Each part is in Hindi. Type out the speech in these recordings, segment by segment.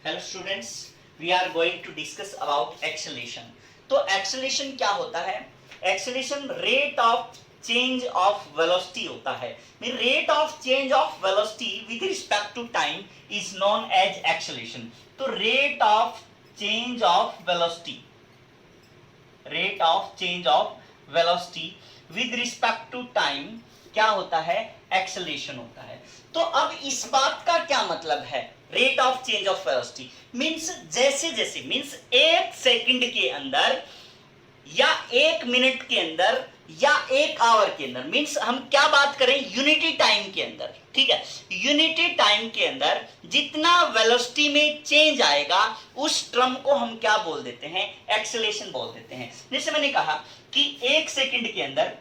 Hello students, we are going to discuss about acceleration. तो एक्सेलेरेशन क्या होता है? Acceleration rate of change of velocity होता है। Rate of change of velocity with respect to time is known as acceleration. तो rate of change of velocity, rate of change of velocity with respect to time क्या होता है? एक्सेलेरेशन होता है। तो अब इस बात का क्या मतलब है? Rate of change of velocity means जैसे जैसे मींस एक सेकंड के अंदर या एक मिनट के अंदर या एक आवर के अंदर, मींस हम क्या बात करें? यूनिटी टाइम के अंदर, ठीक है। यूनिटी टाइम के अंदर जितना वेलोसिटी में चेंज आएगा उस टर्म को हम क्या बोल देते हैं? एक्सेलेरेशन बोल देते हैं। जैसे मैंने कहा कि एक सेकंड के अंदर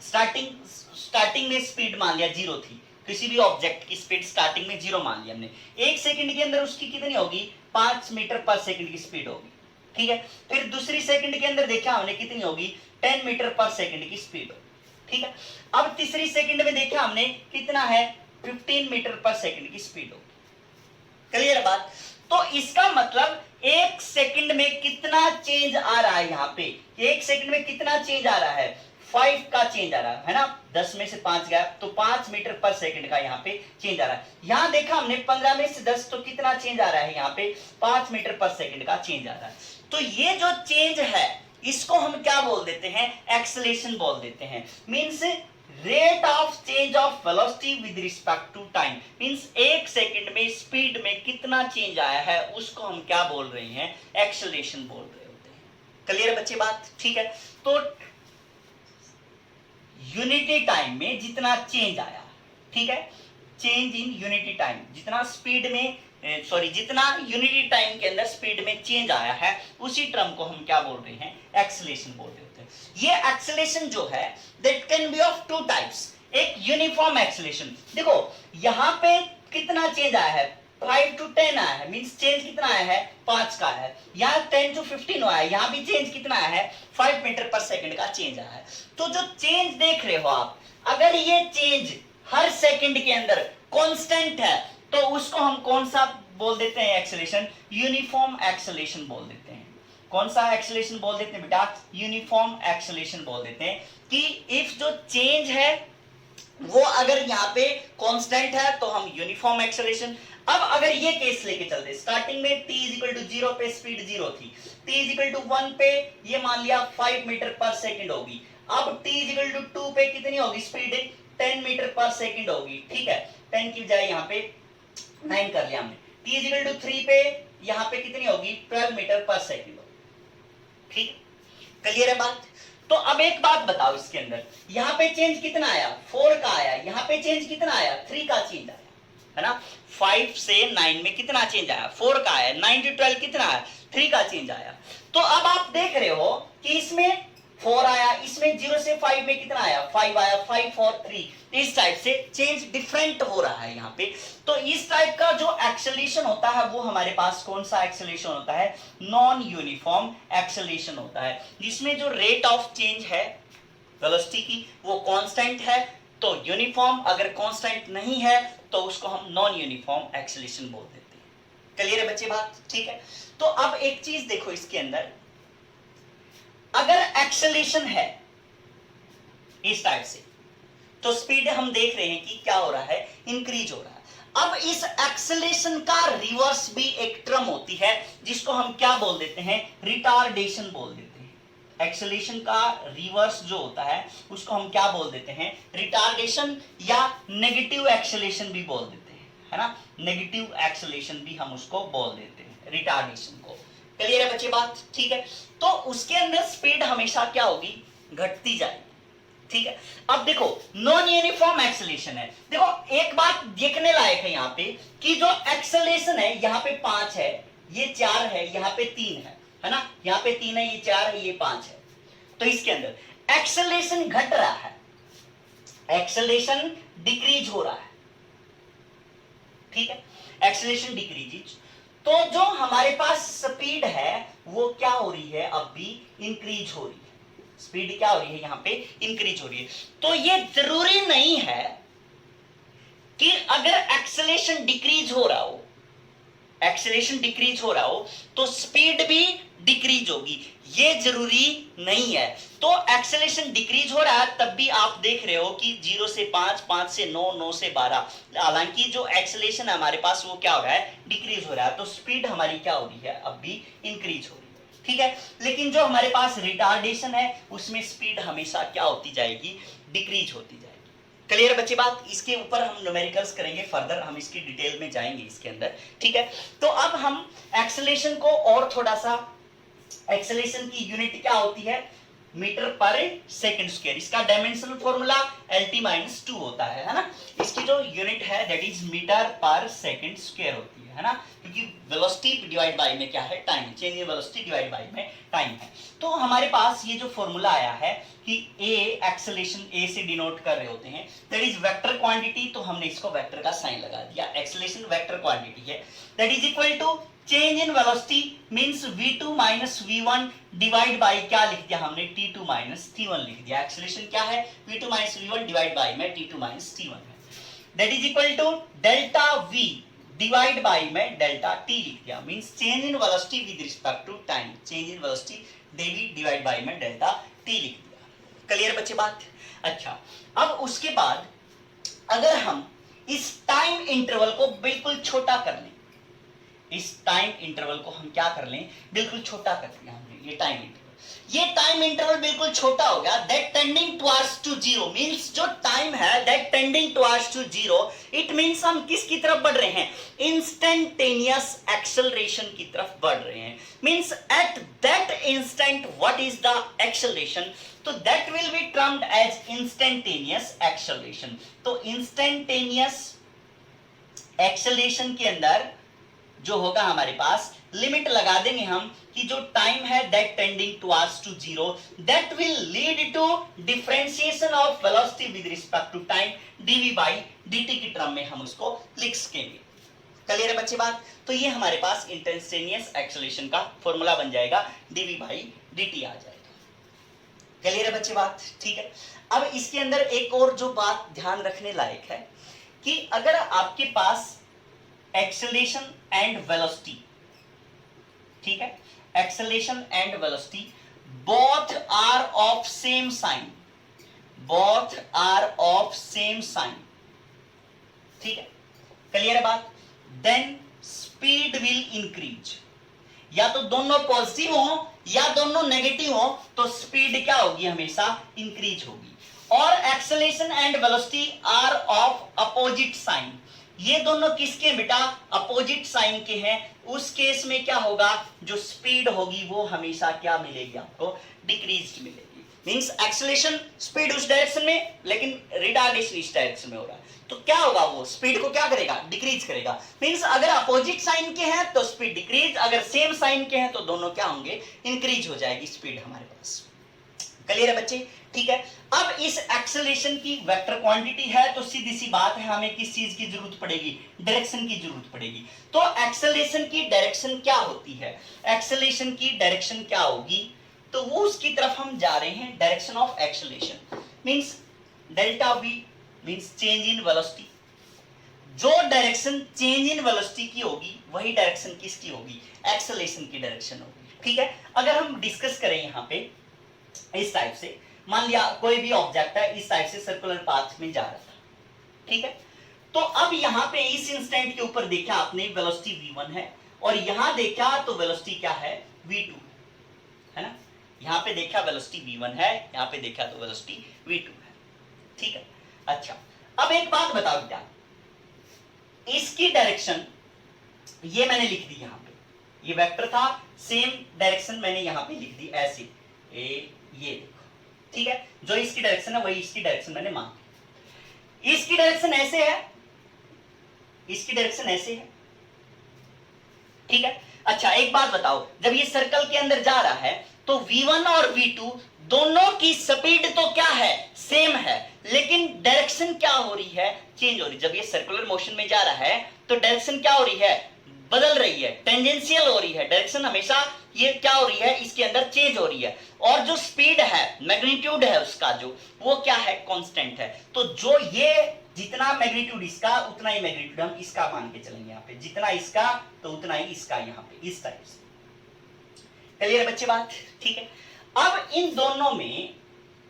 स्टार्टिंग में स्पीड मान लिया 0 थी, किसी भी ऑब्जेक्ट की स्पीड स्टार्टिंग में 0 मान लिया हमने। एक सेकंड के अंदर उसकी कितनी होगी? 5 मीटर पर सेकंड की स्पीड होगी, ठीक है। फिर दूसरी सेकंड के अंदर देखा हमने कितनी होगी? 10 मीटर पर सेकंड की स्पीड होगी, ठीक है। अब तीसरी सेकंड में देखा हमने कितना है? 15 मीटर पर सेकंड की स्पीड होगी। क्लियर बात? तो इसका मतलब एक सेकंड में कितना चेंज आ रहा है? यहाँ पे एक सेकंड में कितना चेंज आ रहा है? 5 का चेंज आ रहा है ना। 10 में से 5 गया तो 5 मीटर पर सेकंड का यहाँ पे चेंज आ रहा है। यहां देखा हमने 15 में से 10 तो कितना चेंज आ रहा है? यहाँ पे 5 मीटर पर सेकंड का चेंज आ रहा है। तो ये जो चेंज है इसको हम क्या बोल देते हैं? एक्सेलेरेशन बोल देते हैं। Means rate of change of velocity with respect to time, means एक सेकंड में स्पीड में कितना चेंज आया है उसको हम क्या बोल रहे हैं? एक्सेलेरेशन बोल रहे होते हैं। क्लियर बच्चे बात? ठीक है। तो यूनिटी टाइम में जितना चेंज आया, ठीक है, चेंज इन यूनिटी टाइम, जितना स्पीड में जितना यूनिटी टाइम के अंदर स्पीड में चेंज आया है उसी टर्म को हम क्या बोल रहे हैं? एक्सेलेरेशन बोल रहे होते हैं। ये एक्सेलेरेशन जो है that can be of two types. एक यूनिफॉर्म एक्सेलेरेशन, देखो यहां पे कितना चेंज आया है? 5 to 10 आया है, मींस चेंज कितना आया है? 5 का है। यहाँ 10 to 15 आया है, यहाँ भी चेंज कितना आया है? 5 मीटर पर सेकंड का चेंज आया है। तो जो चेंज देख रहे हो आप, अगर ये चेंज हर सेकंड के अंदर कांस्टेंट है तो उसको हम कौन सा बोल देते हैं? एक्सेलेरेशन। यूनिफॉर्म एक्सेलेरेशन बोल देते हैं। कौन सा एक्सेलेरेशन बोल देते हैं बेटा? यूनिफॉर्म एक्सेलेरेशन बोल देते हैं। कि इफ जो चेंज है वो अगर यहाँ पे कांस्टेंट है तो हम यूनिफॉर्म एक्सेलेरेशन। अब अगर ये केस लेके चलते, स्टार्टिंग में t = 0 पे स्पीड 0 थी, t = 1 पे ये मान लिया 5 मीटर पर सेकंड होगी। अब t = 2 पे कितनी होगी स्पीड? 10 मीटर पर सेकंड होगी, ठीक है। 10 की बजाय यहाँ पे 9 कर लिया हमने। t = 3 पे यहाँ पे कितनी होगी? 12 मीटर पर सेकंड होगी, ठीक। क्लियर है बात? तो अब एक बात बताओ, इसके अंदर यहाँ पे चेंज कितना आया? 4 का आया। यहाँ पे चेंज कितना आया? 3 का चेंज आया, है ना। 5 से 9 में कितना चेंज आया? 4 का आया। 9 to 12 कितना आया? 3 का चेंज आया। तो अब आप देख रहे हो कि इसमें 4 आया, इसमें 0 से 5 में कितना आया? 5 आया। 5 और 3 इस टाइप से चेंज डिफरेंट हो रहा है यहाँ पे। तो इस टाइप का जो एक्सेलेरेशन होता है वो हमारे पास कौन सा एक्सेलेरेशन होता है? नॉन यूनिफॉर्म एक्सेलेरेशन होता है, जिसमें जो रेट ऑफ चेंज है वेलोसिटी की वो कांस्टेंट है। तो यूनिफॉर्म, अगर कांस्टेंट नहीं है तो उसको हम नॉन यूनिफॉर्म एक्सेलेरेशन बोल देते हैं। क्लियर है बच्चे बात? ठीक है। तो अब एक चीज देखो, इसके अंदर अगर एक्सेलेरेशन है इस टाइप से तो स्पीड हम देख रहे हैं कि क्या हो रहा है? इंक्रीज हो रहा है। अब इस एक्सेलेरेशन का रिवर्स भी एक टर्म होती है जिसको हम क्या बोल देते हैं? रिटार्डेशन बोल देते हैं। एक्सेलेरेशन का रिवर्स जो होता है उसको हम क्या बोल देते हैं? रिटार्डेशन या नेगेटिव एक्सेलेरेशन भी बोल देते हैं, है ना। नेगेटिव एक्सेलेरेशन भी हम उसको बोल देते हैं, रिटार्डेशन को। क्लियर है बच्चे बात? ठीक है। तो उसके अंदर स्पीड हमेशा क्या होगी? घटती जाएगी, ठीक है। अब देखो नॉन यूनिफॉर्म एक्सेलेरेशन है। देखो एक बात देखने लायक है यहाँ पे कि जो एक्सेलेरेशन है यहाँ पे 5 है, ये 4 है, यहाँ पे 3 है ना। यहाँ पे 3 है, ये 4 है, ये 5 है। तो इसके अंदर एक्सेलेरेशन घट रहा है, एक्सेलेरेशन डिक्रीज हो रहा है, ठीक है। एक्सेलेरेशन डिक्रीज, तो जो हमारे पास स्पीड है वो क्या हो रही है? अब भी इंक्रीज हो रही है। स्पीड क्या हो रही है? यहाँ पे इंक्रीज हो रही है। तो ये जरूरी नहीं है कि अगर एक्सेलेरेशन डिक्रीज हो रहा हो एक्सेलरेशन डिक्रीज हो रहा हो तो स्पीड भी डिक्रीज होगी, ये जरूरी नहीं है। तो एक्सेलरेशन डिक्रीज हो रहा है तब भी आप देख रहे हो कि 0 से 5, 5 से 9, 9 से 12, हालांकि जो एक्सेलरेशन है हमारे पास वो क्या हो रहा है, डिक्रीज हो रहा है। तो स्पीड हमारी क्या हो रही है, अब भी इंक्रीज हो रही है, ठीक है। लेकिन जो हमारे पास रिटार्डेशन है उसमें स्पीड हमेशा क्या होती जाएगी, डिक्रीज होती जाएगी। क्लियर बच्चे बात? इसके ऊपर हम न्यूमेरिकल्स करेंगे फर्दर, हम इसकी डिटेल में जाएंगे इसके अंदर, ठीक है। तो अब हम एक्सेलरेशन को और थोड़ा सा, एक्सेलरेशन की यूनिट क्या होती है, मीटर पर सेकंड स्क्वायर। इसका डायमेंशनल फॉर्मूला LT-2 होता है ना। इसकी जो यूनिट है दैट इज मीटर पर सेकंड स्क्वायर होती है ना, क्योंकि वेलोसिटी डिवाइड बाय में क्या है, time, change in velocity divide by में टाइम है। तो हमारे पास ये जो फॉर्मूला आया है कि ए एक्सेलरेशन, ए से डिनोट कर रहे होते हैं दैट इज वेक्टर क्वांटिटी, तो हमने इसको वेक्टर का साइन लगा दिया। एक्सेलरेशन वेक्टर क्वांटिटी है that is equal to change in velocity means v2 minus v1 divide by क्या लिख दिया हमने, t2 माइनस t1 लिख दिया। एक्सेलरेशन क्या है, v2 minus v1 divide by में t2 माइनस t1 है, that is equal to delta v divide by में डेल्टा t लिख दिया, means change in velocity with respect to time, change in velocity d v divide by में डेल्टा t लिख दिया। क्लियर बच्चे बात? अच्छा, अब उसके बाद अगर हम इस टाइम इंटरवल को बिल्कुल छोटा कर लें, इस टाइम इंटरवल को हम क्या कर लें, बिल्कुल छोटा कर दिया हमने, ये टाइम इंटरवल, ये टाइम इंटरवल बिल्कुल छोटा हो गया, that tending towards to zero, means जो टाइम है that tending towards to zero, it means हम किसकी तरफ बढ़ रहे हैं, इंस्टेंटेनियस एक्सेलरेशन की तरफ बढ़ रहे हैं। Means at that instant what is the acceleration, तो that will be termed as instantaneous acceleration. तो इंस्टेंटेनियस एक्सेलरेशन के अंदर जो होगा हमारे पास, लिमिट लगा देंगे हम कि जो टाइम है that tending towards to zero, that will lead to differentiation of velocity with respect to time dv by dt की टर्म में हम उसको लिख सकेंगे। क्लियर है बच्चे बात? तो ये हमारे पास इंस्टेंटेनियस एक्सेलरेशन का फॉर्मूला बन जाएगा, dv by dt आ जाएगा। क्लियर है बच्चे बात? ठीक है। अब इसके अंदर एक और जो बात ध्यान रखने लायक है कि अगर आपके पास एक्सेलरेशन एंड वेलोसिटी, ठीक है, acceleration and velocity both are of same sign, both are of same sign, ठीक है, क्लियर है बात? देन स्पीड विल इंक्रीज, या तो दोनों पॉजिटिव हो या दोनों नेगेटिव हो तो स्पीड क्या होगी, हमेशा इंक्रीज होगी। और acceleration and velocity are of opposite sign, ये दोनों किसके बेटा, अपोजिट साइन के हैं, उस केस में क्या होगा, जो स्पीड होगी वो हमेशा क्या मिलेगी आपको, डिक्रीज्ड मिलेगी। मींस एक्सेलरेशन स्पीड उस डायरेक्शन में, लेकिन रिटार्डेशन इस डायरेक्शन में हो रहा है, तो क्या होगा, वो स्पीड को क्या करेगा, डिक्रीज करेगा। मींस अगर अपोजिट साइन के हैं तो स्पीड डिक्रीज, अगर सेम साइन के हैं तो दोनों क्या होंगे, इंक्रीज हो जाएगी स्पीड हमारे पास। क्लियर है बच्चे? ठीक है। अब इस एक्सेलरेशन की वेक्टर क्वांटिटी है तो सीधी सी बात है, हमें किस चीज की जरूरत पड़ेगी, डायरेक्शन की जरूरत पड़ेगी। तो एक्सेलरेशन की डायरेक्शन क्या होती है, एक्सेलरेशन की डायरेक्शन क्या होगी, तो वो उसकी तरफ हम जा रहे हैं। Direction of acceleration means delta v means change in velocity. जो डायरेक्शन चेंज इन वेलोसिटी की होगी वही डायरेक्शन किसकी होगी, एक्सेलरेशन की डायरेक्शन होगी। ठीक है। अगर हम डिस्कस करें यहाँ पे इस टाइप से, मान लिया कोई भी ऑब्जेक्ट है इस टाइप से सर्कुलर पाथ में जा रहा था, ठीक है। तो अब यहाँ पे इस इंस्टेंट के ऊपर देखा आपने वेलोसिटी v1 है, और यहां देखा तो वेलोसिटी क्या है, v2 है ना। यहाँ पे देखा वेलोसिटी v1 है, यहाँ पे देखा तो वेलोसिटी v2 है, ठीक है। अच्छा, अब एक बात बताओ क्या, इसकी डायरेक्शन ये मैंने लिख दी, यहाँ पे ये वेक्टर था, सेम डायरेक्शन मैंने यहाँ पे लिख दी ऐसे, ये देखो, ठीक है। जो इसकी डायरेक्शन है वही इसकी डायरेक्शन मैंने मान ली। इसकी डायरेक्शन ऐसे है, इसकी डायरेक्शन ऐसे है, ठीक है। अच्छा, एक बात बताओ, जब ये सर्कल के अंदर जा रहा है तो v1 और v2 दोनों की स्पीड तो क्या है, सेम है, लेकिन डायरेक्शन क्या हो रही है, चेंज हो रही है। जब ये सर्कुलर मोशन में जा रहा है तो डायरेक्शन क्या हो रही है, बदल रही है, टेंजेंशियल हो रही है, डायरेक्शन हमेशा ये क्या हो रही है, इसके अंदर चेंज हो रही है। और जो स्पीड है, मैग्नीट्यूड है उसका जो, वो क्या है, कांस्टेंट है। तो जो ये जितना मैग्नीट्यूड इसका उतना ही मैग्नीट्यूड हम इसका मान के चलेंगे यहाँ पे, जितना इसका तो उतना ही इसका, यहाँ पे इस टाइप से। क्लियर बच्चे बात? ठीक है। अब इन दोनों में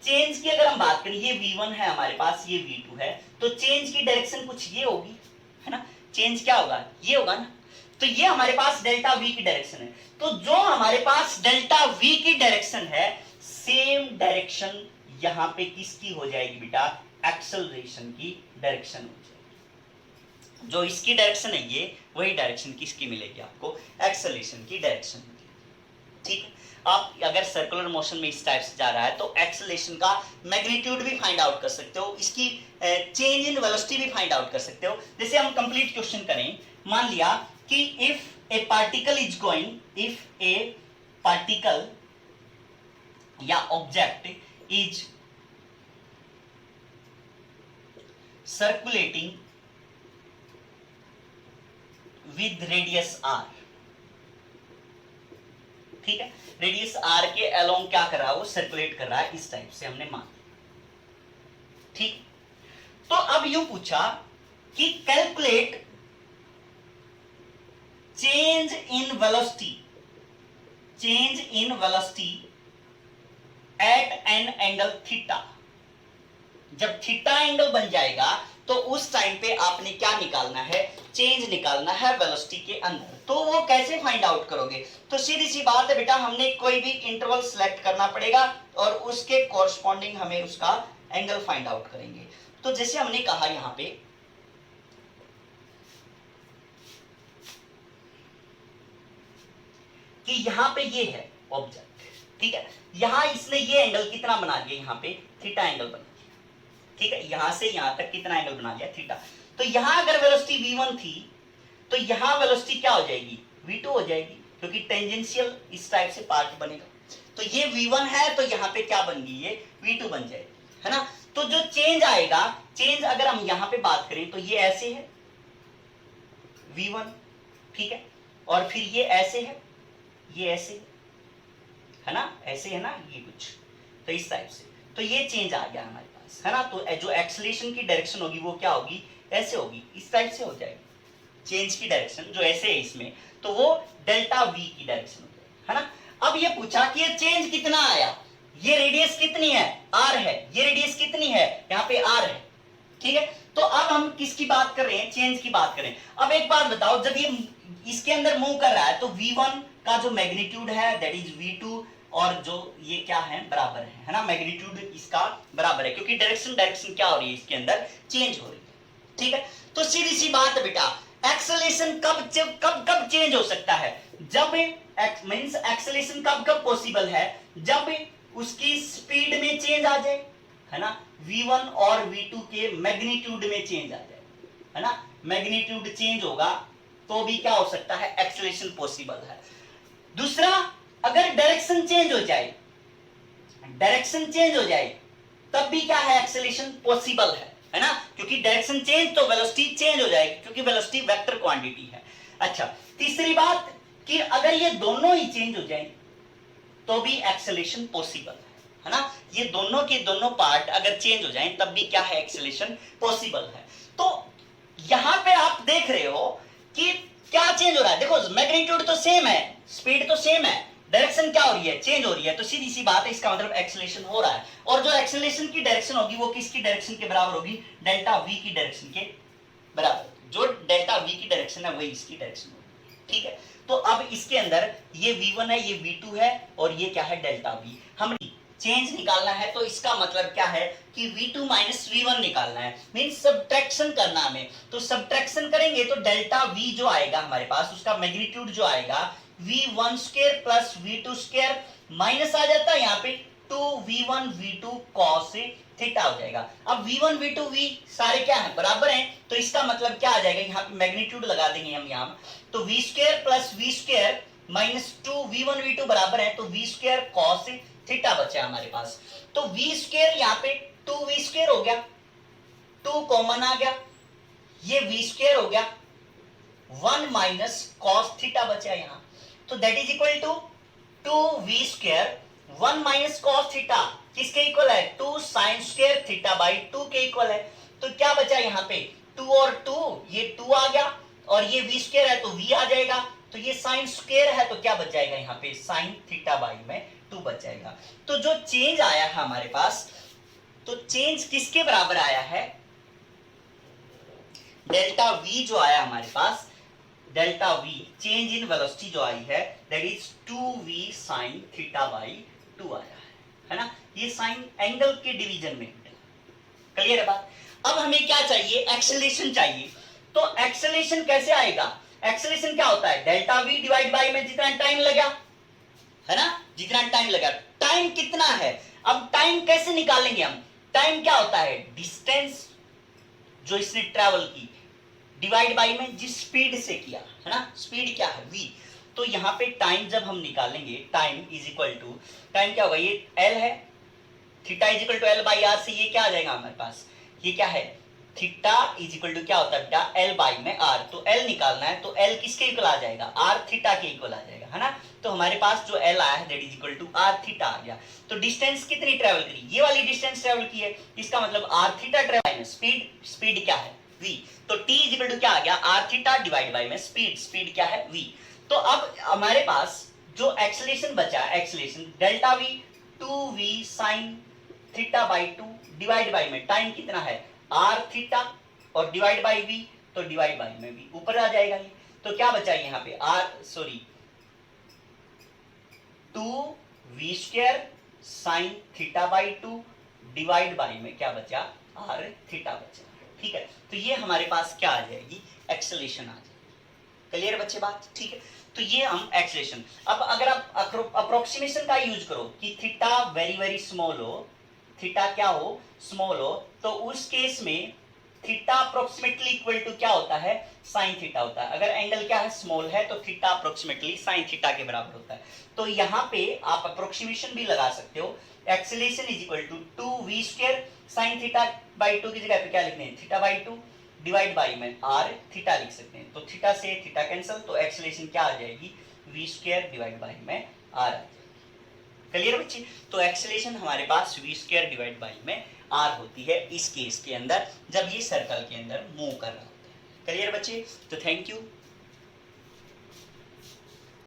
चेंज की अगर हम बात करें, ये v1 है हमारे पास, ये v2 है, तो चेंज की डायरेक्शन कुछ ये होगी, है ना। चेंज क्या होगा? ये होगा ना। तो ये हमारे पास डेल्टा v की डायरेक्शन है। तो जो हमारे पास डेल्टा v की डायरेक्शन है, सेम डायरेक्शन यहां पे किसकी हो जाएगी बेटा? एक्सेलरेशन की डायरेक्शन हो जाएगी। जो इसकी डायरेक्शन है ये, वही डायरेक्शन किसकी मिलेगी आपको? एक्सेलरेशन की डायरेक्शन मिलेगी। ठीक है। आप अगर सर्कुलर मोशन में इस टाइप से जा रहा है तो एक्सेलरेशन का मैग्नीट्यूड भी फाइंड आउट कर सकते हो, इसकी चेंज इन वेलोसिटी भी फाइंड आउट कर सकते हो। जैसे हम कंप्लीट क्वेश्चन करें, मान लिया कि if a particle is going, if a particle या object is circulating with radius r, ठीक है, रेडियस r के अलोंग क्या कर रहा है? वो सर्कुलेट कर रहा है, इस टाइप से हमने मान लिया। ठीक। तो अब यूं पूछा कि calculate change in velocity, change in velocity at an angle theta. जब थीटा एंगल बन जाएगा तो उस टाइम पे आपने क्या निकालना है? चेंज निकालना है वेलोसिटी के अंदर। तो वो कैसे फाइंड आउट करोगे? तो सीधी सी बात है बेटा, हमने कोई भी इंटरवल सिलेक्ट करना पड़ेगा और उसके कॉरस्पॉन्डिंग हमें उसका एंगल फाइंड आउट करेंगे। तो जैसे हमने कहा यहां पे कि यहां पे ये है ऑब्जेक्ट, ठीक है, यहां इसने ये एंगल कितना बना दिया? यहां पे थीटा एंगल बना दिया, ठीक है, यहां से यहां तक कितना एंगल बना दिया? थीटा। तो यहां अगर वेलोसिटी v1 थी तो यहां वेलोसिटी क्या हो जाएगी? v2 हो जाएगी, क्योंकि टेंजेंशियल इस टाइप से पार्ट बनेगा। तो ये v1 है तो यहां पे क्या बन गई? ये v2 बन जाएगी, है ना। तो जो चेंज आएगा, चेंज अगर हम यहां पे बात करें तो ये ऐसे है v1, ठीक है, और फिर ये ऐसे है, ये ऐसे है ना, ऐसे है ना, ये कुछ तो इस टाइप से। तो ये चेंज आ गया हमारे पास, है ना। तो जो एक्सेलरेशन की डायरेक्शन होगी वो क्या होगी? ऐसे होगी, इस टाइप से हो जाएगी चेंज की डायरेक्शन, जो ऐसे है इसमें, तो वो डेल्टा v की डायरेक्शन हो जाएगी, है ना। अब ये पूछा कि ये चेंज कितना आया? ये रेडियस कितनी है? r है। ये रेडियस कितनी है? यहाँ पे r है, ठीक है। तो अब हम किसकी बात कर रहे हैं? चेंज की बात करें। अब एक बात बताओ, जब ये इसके अंदर मूव कर रहा है तो v1 का जो मैग्नीट्यूड है दैट इज v2, और जो ये क्या है? बराबर है ना, मैग्नीट्यूड इसका बराबर है, क्योंकि डायरेक्शन क्या हो रही है? इसके अंदर चेंज हो रही है, ठीक है। तो सीधी सी बात है बेटा, एक्सेलरेशन कब चेंज हो सकता है? जब मींस एक्सेलरेशन कब पॉसिबल है? जब उसकी स्पीड में चेंज आ जाए, है ना, v1 और v2 के मैग्नीट्यूड में चेंज आ जाए, है ना। मैग्नीट्यूड चेंज होगा तो भी क्या हो सकता है? एक्सेलरेशन पॉसिबल है। दूसरा, अगर डायरेक्शन चेंज हो जाए, डायरेक्शन चेंज हो जाए तब भी क्या है? एक्सेलरेशन पॉसिबल है ना, क्योंकि डायरेक्शन चेंज तो वेलोसिटी चेंज हो जाएगी, क्योंकि वेलोसिटी वेक्टर क्वांटिटी है। अच्छा, तीसरी बात कि अगर ये दोनों ही चेंज हो जाए तो भी एक्सेलरेशन पॉसिबल है ना। ये दोनों के दोनों पार्ट अगर चेंज हो जाएं तब भी क्या है? एक्सेलरेशन पॉसिबल है। तो यहां पे आप देख रहे हो कि क्या चेंज हो रहा है? देखो, मैग्नीट्यूड तो सेम है, स्पीड तो सेम है, डायरेक्शन क्या हो रही है? चेंज हो रही है। तो सीधी सी बात है, इसका मतलब एक्सेलरेशन हो रहा है। और जो एक्सेलरेशन की डायरेक्शन होगी वो किसकी डायरेक्शन के बराबर होगी? डेल्टा v की डायरेक्शन के बराबर। जो डेल्टा v की डायरेक्शन है वही इसकी डायरेक्शन होगी, ठीक है। तो अब इसके अंदर ये v1 है, ये v2 है, और ये क्या है? Delta v। हम चेंज निकालना है तो इसका मतलब क्या है कि v2 माइनस v1 निकालना है, मींस सब्ट्रैक्शन करना हमें। तो सब्ट्रैक्शन करेंगे तो डेल्टा v जो आएगा हमारे पास, उसका मैग्नीट्यूड जो आएगा v1 square plus v2 square, minus आ जाता है यहाँ पे 2v1 v2 cos थीटा हो जाएगा। अब v1 v2 v सारे क्या है? बराबर हैं, तो इसका मतलब क्या आ जाएगा? यहाँ पे मैग्नीट्यूड लगा देंगे हम यहाँ, तो v square plus v square minus 2v1 v2 बराबर है, तो v स्क्वायर cos थीटा बचा हमारे पास। तो v स्क्वायर यहाँ पे 2v स्क्वायर हो गया, 2 कॉमन आ गया, ये v स्क्वायर हो गया, 1 माइनस cos थीटा बचा यहाँ, तो that is equal to 2v square 1 minus cos theta किसके इक्वल है? 2 sin स्क्वायर थीटा बाई 2 के इक्वल है। तो क्या बचा यहाँ पे 2 और 2, ये 2 आ गया और ये v स्क्वायर है तो v आ जाएगा, तो ये साइन स्क्वायर है तो क्या बच जाएगा यहाँ पे साइन थीटा बाई में 2 बच जाएगा। तो जो चेंज आया है हमारे पास, तो चेंज किसके बराबर आया है, डेल्टा v जो आया हमारे पास, delta v change in velocity जो आई है that is 2v sine theta by 2 आया है ना। ये साइन एंगल के डिवीजन में, क्लियर है बात। अब हमें क्या चाहिए, एक्सेलरेशन चाहिए। तो एक्सेलरेशन कैसे आएगा, एक्सेलरेशन क्या होता है, डेल्टा v डिवाइड बाई में जितना टाइम लगा है ना, जितना टाइम लगा, टाइम कितना है। अब टाइम कैसे निकालेंगे हम, टाइम क्या होता है, डिस्टेंस जो इसने ट्रैवल की डिवाइड बाई में जिस स्पीड से किया है ना, स्पीड क्या है v। तो यहाँ पे टाइम जब हम निकालेंगे, time is equal to, time क्या होगा, ये l है, theta is equal to L by R से ये क्या आ जाएगा हमारे पास, ये क्या है, थीटा इज इक्वल टू क्या होता है बेटा एल बाई में आर। तो एल निकालना है तो एल किसके इक्वल आ जाएगा, आर थीटा के इक्वल आ जाएगा है ना। तो हमारे पास जो एल आया है that is equal to R theta आ गया। तो डिस्टेंस कितनी ट्रेवल करी, ये वाली डिस्टेंस ट्रेवल की है, इसका मतलब R theta travel, speed, speed क्या है v। तो t इज इक्वल टू क्या आ गया, आर थीटा डिवाइड बाई में स्पीड, स्पीड क्या है v। तो अब हमारे पास जो एक्सेलरेशन बचा, acceleration delta v 2v sine theta by 2 divide by में टाइम कितना है r थीटा और डिवाइड बाई v, तो डिवाइड बाई में v ऊपर आ जाएगा ये। तो क्या बचा यहाँ पे r 2v square sine theta by 2 divide by में क्या बचा r थीटा बचा, ठीक है। तो ये हमारे पास क्या आ जाएगी, एक्सेलरेशन आ जाएगी। क्लियर बच्चे बात, ठीक है। तो ये हम एक्सेलरेशन, अब अगर आप अप्रोक्सीमेशन का यूज करो कि थीटा वेरी वेरी स्मॉल हो, थीटा क्या हो, स्मॉल हो, तो उस केस में थीटा अप्रोक्सीमेटली इक्वल टू क्या होता है, साइन थीटा होता है। अगर एंगल क्या है, स्मॉल है, तो थीटा अप्रोक्सीमेटली साइन थीटा के बराबर होता है। तो यहाँ पे आप अप्रोक्सीमेशन भी लगा सकते हो, acceleration is equal to 2v square sine theta by 2 की जगह पे क्या लिखते हैं, थीटा बाई 2 डिवाइड बाई में r थीटा लिख सकते हैं। तो थीटा से थीटा कैंसिल, तो एक्सेलरेशन क्या आ जाएगी, v स्क्वायर डिवाइड बाई में r आ जाएगी। क्लियर बच्चे। तो एक्सेलरेशन हमारे पास v स्क्वायर डिवाइड बाई में r होती है इस केस के अंदर, जब ये सर्कल के अंदर मूव कर रहा होता है। क्लियर बच्चे। तो थैंक यू।